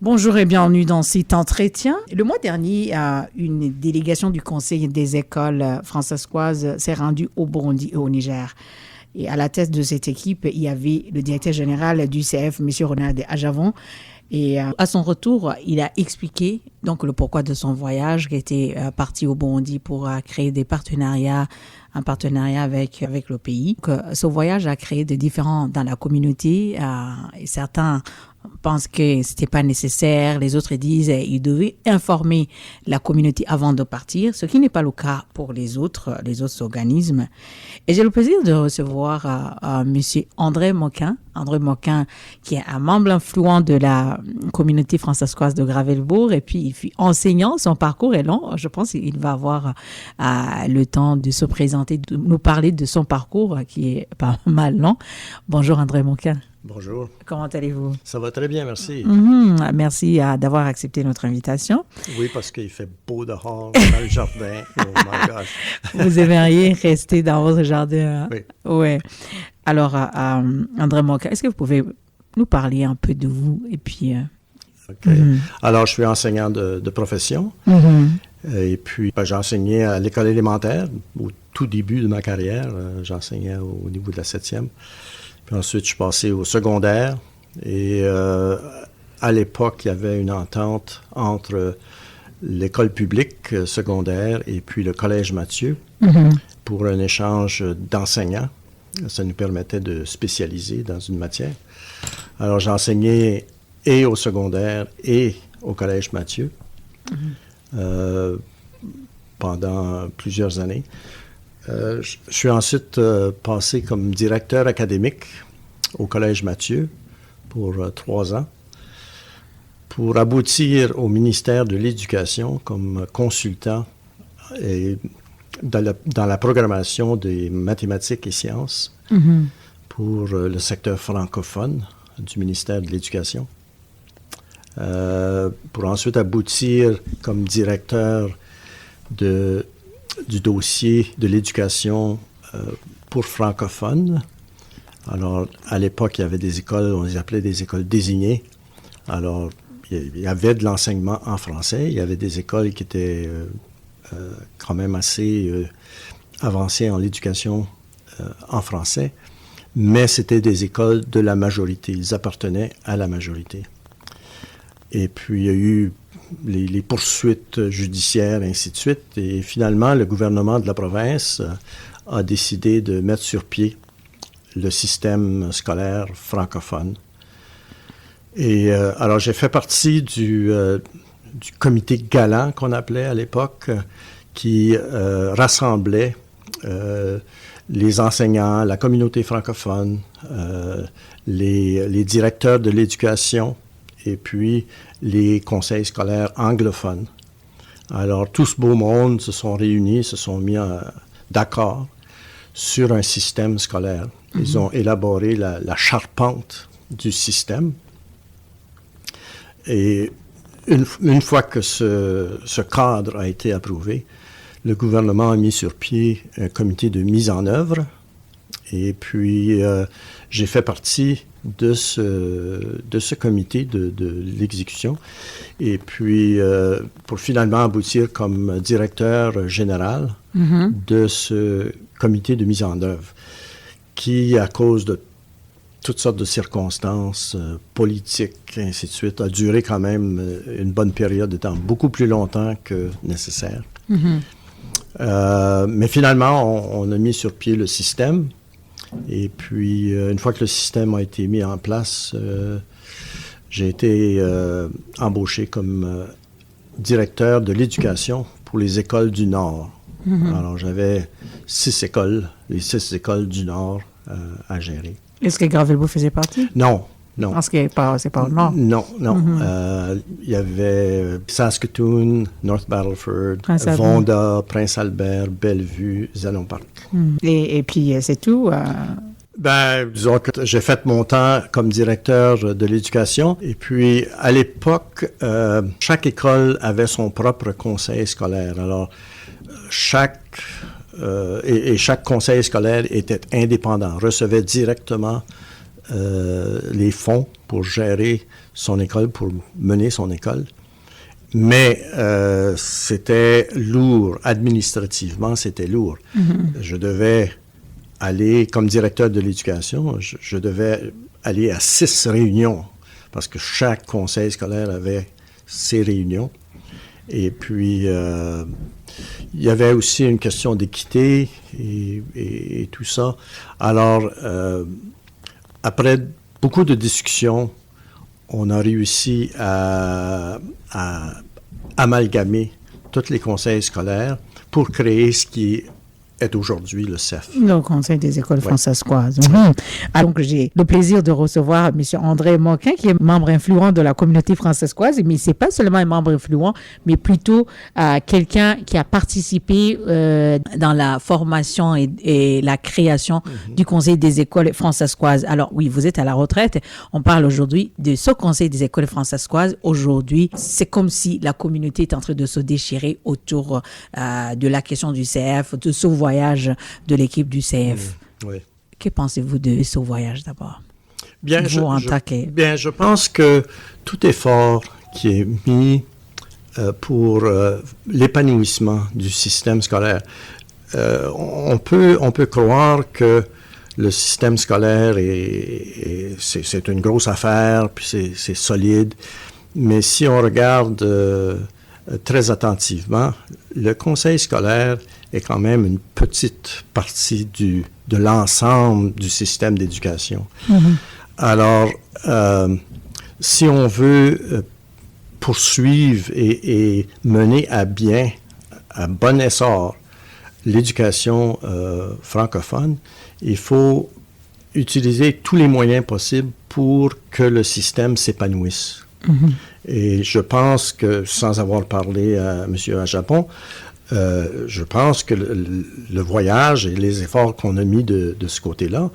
Bonjour et bienvenue dans cet entretien. Le mois dernier, une délégation du Conseil des écoles francescoises s'est rendue au Burundi et au Niger. Et à la tête de cette équipe, il y avait le directeur général du CF, M. Ronald Ajavon. Et à son retour, il a expliqué donc le pourquoi de son voyage, qui était parti au Burundi pour créer des partenariats, un partenariat avec le pays. Donc, ce voyage a créé des différends dans la communauté et certains pensent que c'était pas nécessaire, les autres disent qu'ils devaient informer la communauté avant de partir, ce qui n'est pas le cas pour les autres organismes. Et j'ai le plaisir de recevoir monsieur André Moquin, qui est un membre influent de la communauté francescoise de Gravelbourg, et puis il fut enseignant. Son parcours est long. Je pense qu'il va avoir le temps de se présenter, de nous parler de son parcours qui est pas mal long. Bonjour André Moquin. Bonjour. Comment allez-vous? Ça va très bien, merci. Merci d'avoir accepté notre invitation. Oui, parce qu'il fait beau dehors, dans le jardin. Oh my gosh. Vous aimeriez rester dans votre jardin? Oui. Ouais. Alors, André Moquin, est-ce que vous pouvez nous parler un peu de vous et puis... OK. Alors, je suis enseignant de profession. Et puis, j'ai enseigné à l'école élémentaire au tout début de ma carrière. J'enseignais au niveau de la 7e. Puis ensuite, je suis passé au secondaire. Et à l'époque, il y avait une entente entre l'école publique secondaire et puis le collège Mathieu pour un échange d'enseignants. Ça nous permettait de spécialiser dans une matière. Alors, j'ai enseigné et au secondaire et au collège Mathieu pendant plusieurs années. Je suis ensuite passé comme directeur académique au Collège Mathieu pour 3 ans, pour aboutir au ministère de l'Éducation comme consultant et dans la programmation des mathématiques et sciences pour le secteur francophone du ministère de l'Éducation, pour ensuite aboutir comme directeur du dossier de l'éducation pour francophones. Alors, à l'époque, il y avait des écoles, on les appelait des écoles désignées. Alors, il y avait de l'enseignement en français. Il y avait des écoles qui étaient quand même assez avancées en l'éducation en français. Mais c'était des écoles de la majorité. Ils appartenaient à la majorité. Et puis, il y a eu les poursuites judiciaires, ainsi de suite. Et finalement, le gouvernement de la province a décidé de mettre sur pied le système scolaire francophone. Et alors, j'ai fait partie du comité galant, qu'on appelait à l'époque, qui rassemblait les enseignants, la communauté francophone, les directeurs de l'éducation, et puis les conseils scolaires anglophones. Alors, tout ce beau monde se sont réunis, se sont mis d'accord sur un système scolaire. Ils ont élaboré la charpente du système. Et une fois que ce cadre a été approuvé, le gouvernement a mis sur pied un comité de mise en œuvre. Et puis, j'ai fait partie de ce comité de l'exécution. Et puis, pour finalement aboutir comme directeur général de ce comité de mise en œuvre, qui, à cause de toutes sortes de circonstances politiques, ainsi de suite, a duré quand même une bonne période de temps, beaucoup plus longtemps que nécessaire. Mais finalement, on a mis sur pied le système. Et puis, une fois que le système a été mis en place, j'ai été embauché comme directeur de l'éducation pour les écoles du Nord. Alors, j'avais 6 écoles, les 6 écoles du Nord à gérer. Est-ce que Gravelbourg faisait partie? Non. Parce que c'est pas au Nord. Non. Il y avait Saskatoon, North Battleford, Vonda, Prince-Albert, Bellevue, Zénon Park. Et puis, c'est tout? Disons que j'ai fait mon temps comme directeur de l'éducation. Et puis, à l'époque, chaque école avait son propre conseil scolaire. Alors, chaque conseil scolaire était indépendant, recevait directement les fonds pour gérer son école, pour mener son école. Mais c'était lourd. Administrativement, c'était lourd. Je devais aller, comme directeur de l'éducation, je devais aller à 6 réunions parce que chaque conseil scolaire avait ses réunions. Et puis, il y avait aussi une question d'équité et tout ça. Alors, après beaucoup de discussions, on a réussi à amalgamer tous les conseils scolaires pour créer ce qui est aujourd'hui le CEF. Le Conseil des écoles francescoises. Donc, j'ai le plaisir de recevoir M. André Moquin, qui est membre influent de la communauté francescoise, mais ce n'est pas seulement un membre influent, mais plutôt quelqu'un qui a participé dans la formation et la création du Conseil des écoles francescoises. Alors, oui, vous êtes à la retraite. On parle aujourd'hui de ce Conseil des écoles francescoises. Aujourd'hui, c'est comme si la communauté est en train de se déchirer autour de la question du CF, de ce voyage de l'équipe du CF. Oui. Que pensez-vous de ce voyage d'abord? Bien, je pense que tout effort qui est mis pour l'épanouissement du système scolaire, on peut croire que le système scolaire c'est une grosse affaire, puis c'est solide, mais si on regarde très attentivement, le conseil scolaire est quand même une petite partie de l'ensemble du système d'éducation. Alors, si on veut poursuivre et mener à bien, à bon essor, l'éducation francophone, il faut utiliser tous les moyens possibles pour que le système s'épanouisse. Et je pense que, sans avoir parlé à M. Ajapon, je pense que le voyage et les efforts qu'on a mis de ce côté-là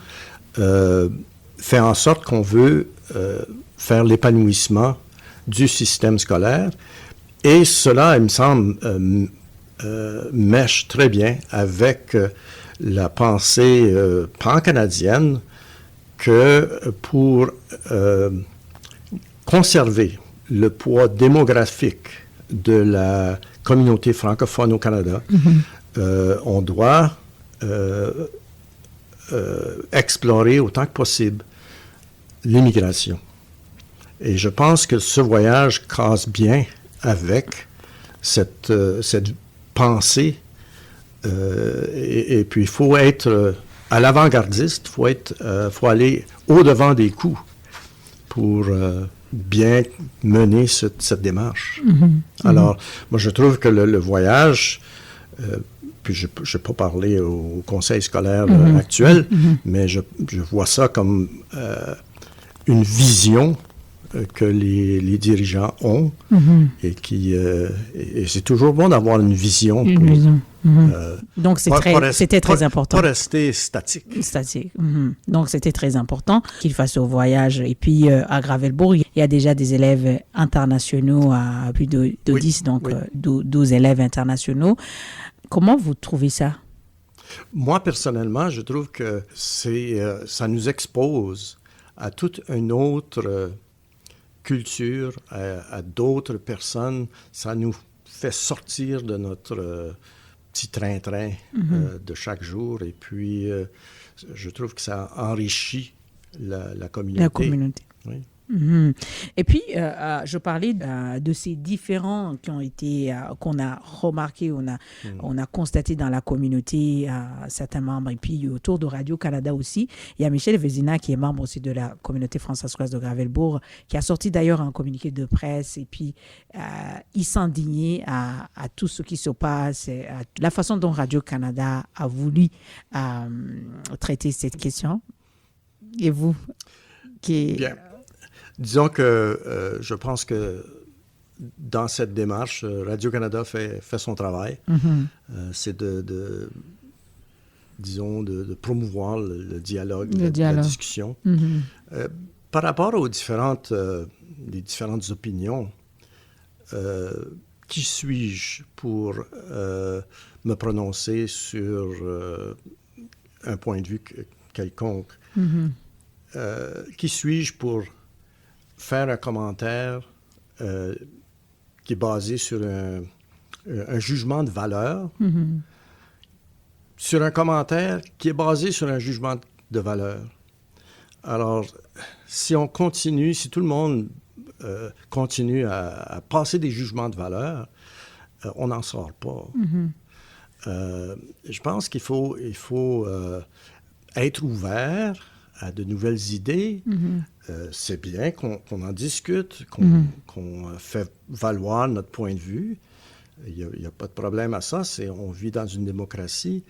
fait en sorte qu'on veut faire l'épanouissement du système scolaire. Et cela, il me semble, mèche très bien avec la pensée pan-canadienne que pour conserver le poids démographique de la communauté francophone au Canada, on doit explorer autant que possible l'immigration. Et je pense que ce voyage casse bien avec cette pensée. Et puis, il faut être à l'avant-gardiste, il faut aller au-devant des coups pour bien mener cette démarche. Alors, moi, je trouve que le voyage, puis je ne vais pas parler au conseil scolaire actuel, mais je vois ça comme une vision que les dirigeants ont et et c'est toujours bon d'avoir une vision. Donc, c'était très important. Pas rester statique. Donc, c'était très important qu'il fasse ce voyage. Et puis, à Gravelbourg, il y a déjà des élèves internationaux, à plus de 10, donc 12 élèves internationaux. Comment vous trouvez ça? Moi, personnellement, je trouve que ça nous expose à toute une autre culture, à d'autres personnes. Ça nous fait sortir de notre petit train-train de chaque jour. Et puis, je trouve que ça enrichit la communauté. La communauté. Oui. Et puis, je parlais de ces différents qui ont été, qu'on a remarqué, on a constaté dans la communauté, certains membres, et puis autour de Radio-Canada aussi. Il y a Michel Vézina qui est membre aussi de la communauté française de Gravelbourg, qui a sorti d'ailleurs un communiqué de presse, et puis il s'indignait à tout ce qui se passe, à la façon dont Radio-Canada a voulu traiter cette question. Et vous qui... Bien. Disons que je pense que dans cette démarche, Radio-Canada fait son travail. C'est de promouvoir le dialogue, la discussion. Par rapport aux les différentes opinions, qui suis-je pour me prononcer sur un point de vue quelconque? Qui suis-je pour faire un commentaire qui est basé sur un jugement de valeur, sur un commentaire qui est basé sur un jugement de valeur. Alors, si on continue, si tout le monde continue à passer des jugements de valeur, on n'en sort pas. Je pense qu'il faut être ouvert à de nouvelles idées. C'est bien qu'on en discute, qu'on fait valoir notre point de vue. Il n'y a pas de problème à ça. On vit dans une démocratie.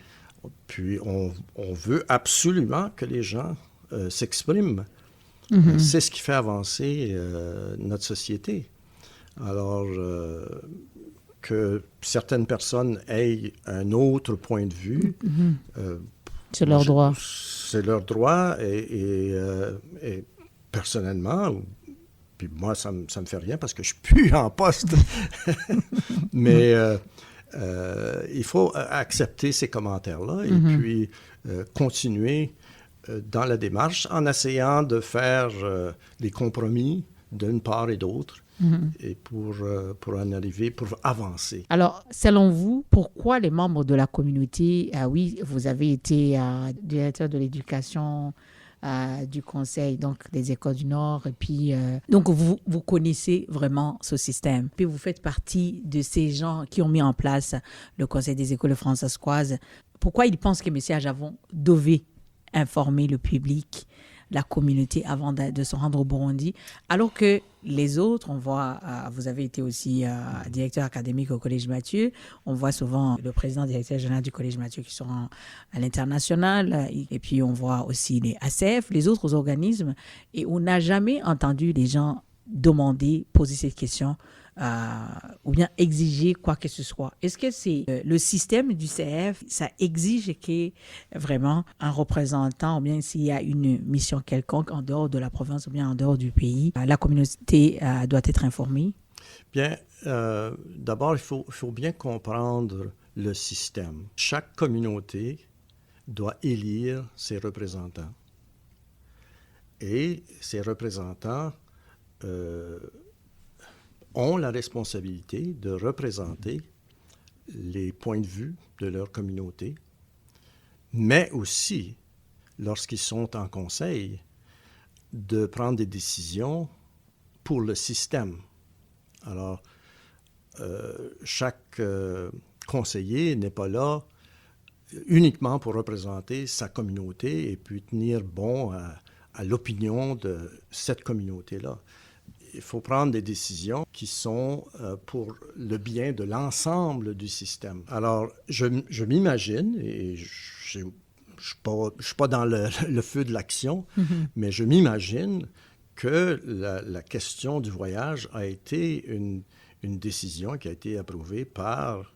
Puis on veut absolument que les gens s'expriment. C'est ce qui fait avancer notre société. Alors, que certaines personnes aient un autre point de vue, c'est leur droit. C'est leur droit et personnellement, puis moi, ça me fait rien parce que je suis plus en poste. Mais il faut accepter ces commentaires-là et puis continuer dans la démarche en essayant de faire les compromis d'une part et d'autre et pour en arriver, pour avancer. Alors, selon vous, pourquoi les membres de la communauté, oui, vous avez été directeur de l'éducation du conseil donc des écoles du Nord et puis donc vous connaissez vraiment ce système. Puis vous faites partie de ces gens qui ont mis en place le conseil des écoles françaisoises. Pourquoi ils pensent que M. Ajávo devait informer le public, la communauté avant de se rendre au Burundi, alors que les autres, on voit, vous avez été aussi directeur académique au Collège Mathieu, on voit souvent le président directeur général du Collège Mathieu qui sont à l'international, et puis on voit aussi les ACF, les autres organismes, et on n'a jamais entendu les gens demander, poser cette question ou bien exiger quoi que ce soit. Est-ce que c'est le système du CF, ça exige qu'il y ait vraiment un représentant ou bien s'il y a une mission quelconque en dehors de la province ou bien en dehors du pays, la communauté doit être informée? Bien, d'abord, il faut bien comprendre le système. Chaque communauté doit élire ses représentants. Et ces représentants ont la responsabilité de représenter les points de vue de leur communauté, mais aussi, lorsqu'ils sont en conseil, de prendre des décisions pour le système. Alors, chaque conseiller n'est pas là uniquement pour représenter sa communauté et puis tenir bon à l'opinion de cette communauté-là. Il faut prendre des décisions qui sont pour le bien de l'ensemble du système. Alors, je m'imagine, et je ne suis pas dans le feu de l'action, mais je m'imagine que la question du voyage a été une décision qui a été approuvée par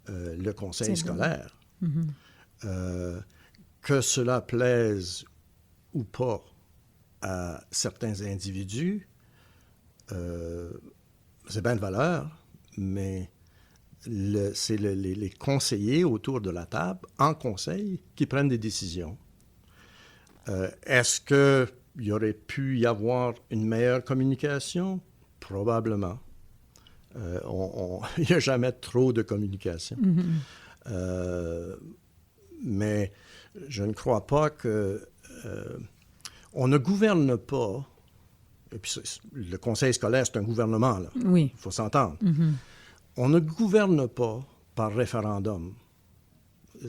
le conseil scolaire. Que cela plaise ou pas à certains individus, c'est bien de valeur, mais c'est les conseillers autour de la table, en conseil, qui prennent des décisions. Est-ce qu'il y aurait pu y avoir une meilleure communication? Probablement. Il n'y a jamais trop de communication. Mais je ne crois pas que... on ne gouverne pas. Et puis, le conseil scolaire, c'est un gouvernement, là. Oui. Il faut s'entendre. On ne gouverne pas par référendum.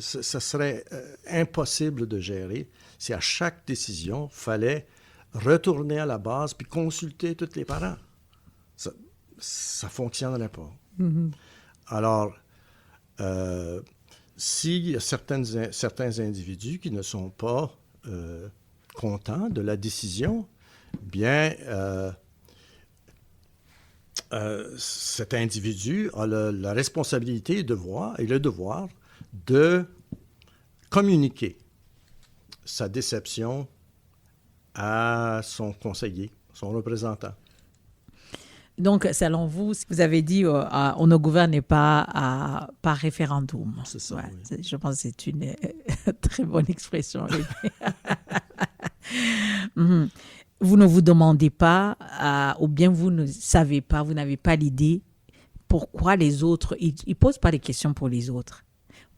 Ce serait impossible de gérer si à chaque décision, il fallait retourner à la base puis consulter tous les parents. Ça ne fonctionnerait pas. Alors, s'il y a certains individus qui ne sont pas contents de la décision, bien, cet individu a la responsabilité et le devoir de communiquer sa déception à son conseiller, son représentant. Donc, selon vous, vous avez dit on ne gouverne pas par référendum. C'est ça, ouais, oui. Je pense que c'est une très bonne expression. Vous vous ne vous demandez pas, ou bien vous ne savez pas, vous n'avez pas l'idée pourquoi les autres, ils posent pas des questions pour les autres.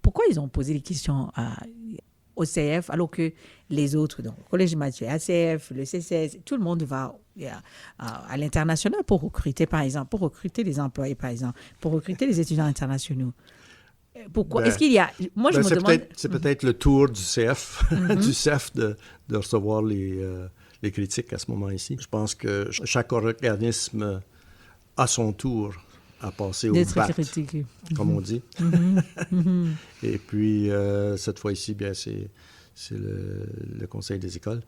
Pourquoi ils ont posé des questions au CF alors que les autres, donc le Collège Mathieu, ACF, le CCS, tout le monde va à l'international pour recruter, par exemple, pour recruter les employés, par exemple, pour recruter les étudiants internationaux. Pourquoi? Est-ce qu'il y a... Moi, je me demande... C'est peut-être le tour du CF, du CEF de recevoir les critiques à ce moment-ci. Je pense que chaque organisme a son tour à passer au BAT, critiqué, comme on dit. Et puis, cette fois-ci, bien, c'est le Conseil des écoles.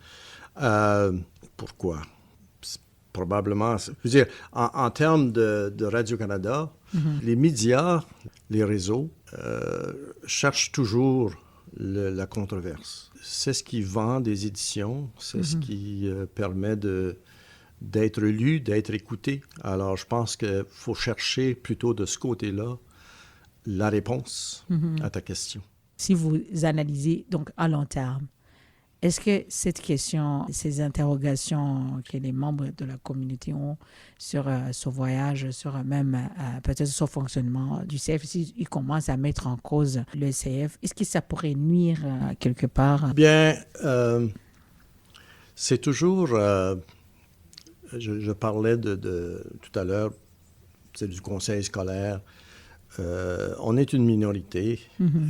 Pourquoi? Probablement, je veux dire, en termes de Radio-Canada, les médias, les réseaux, cherchent toujours la controverse. C'est ce qui vend des éditions, c'est ce qui permet d'être lu, d'être écouté. Alors, je pense qu'il faut chercher plutôt de ce côté-là la réponse à ta question. Si vous analysez donc à long terme, est-ce que cette question, ces interrogations que les membres de la communauté ont sur ce voyage, sur même peut-être sur le fonctionnement du CF, s'ils commencent à mettre en cause le CF, est-ce que ça pourrait nuire quelque part? Bien, c'est toujours... je parlais tout à l'heure, c'est du conseil scolaire. On est une minorité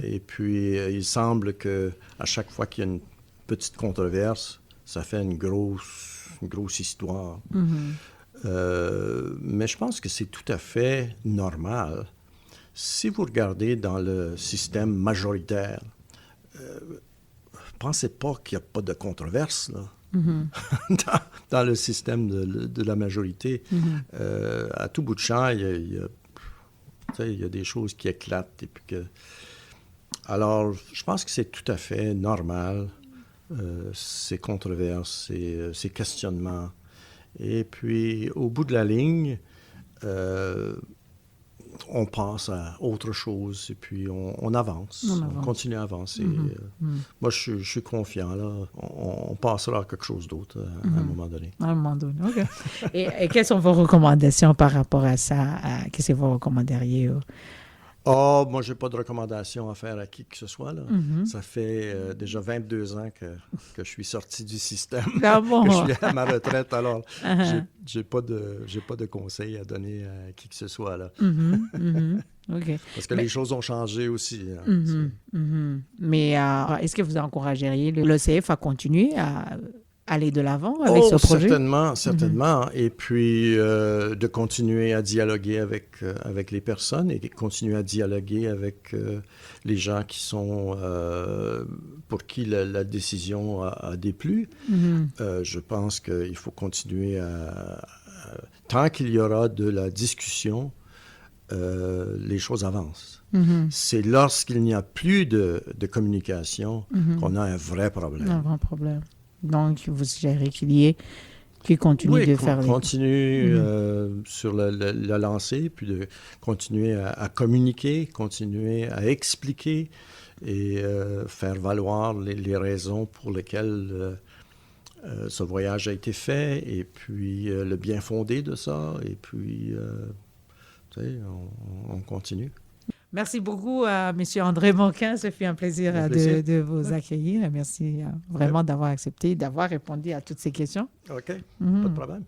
et puis il semble qu'à chaque fois qu'il y a une petite controverse, ça fait une grosse histoire. Mais je pense que c'est tout à fait normal. Si vous regardez dans le système majoritaire, pensez pas qu'il n'y a pas de controverse, là. Dans le système de la majorité. À tout bout de champ, il y a des choses qui éclatent. Et puis alors, je pense que c'est tout à fait normal, ces controverses, ces questionnements. Et puis, au bout de la ligne, on passe à autre chose et puis on avance. On continue à avancer. Moi, je suis confiant, là. On passera à quelque chose d'autre à un moment donné. À un moment donné, OK. Et quelles sont vos recommandations par rapport à ça? Qu'est-ce que vous recommanderiez? Moi, je n'ai pas de recommandations à faire à qui que ce soit, là. Ça fait déjà 22 ans que je suis sorti du système, que je suis à ma retraite. Alors, j'ai pas de conseils à donner à qui que ce soit, là. Okay. Parce que les choses ont changé aussi. Mais est-ce que vous encourageriez le CF à continuer à aller de l'avant avec ce projet? Certainement. Et puis, de continuer à dialoguer avec les personnes et continuer à dialoguer avec les gens qui sont, pour qui la décision a déplu. Je pense qu'il faut continuer tant qu'il y aura de la discussion, les choses avancent. C'est lorsqu'il n'y a plus de communication qu'on a un vrai problème. Un vrai problème. Donc, vous suggérez qu'il continue de faire... continue sur la lancée, puis de continuer à communiquer, continuer à expliquer et faire valoir les raisons pour lesquelles ce voyage a été fait, et puis le bien fondé de ça, et puis, tu sais, on continue. Merci beaucoup à M. André Monquin. Ce fut un plaisir, de vous accueillir. Merci vraiment d'avoir accepté, d'avoir répondu à toutes ces questions. OK, pas de problème.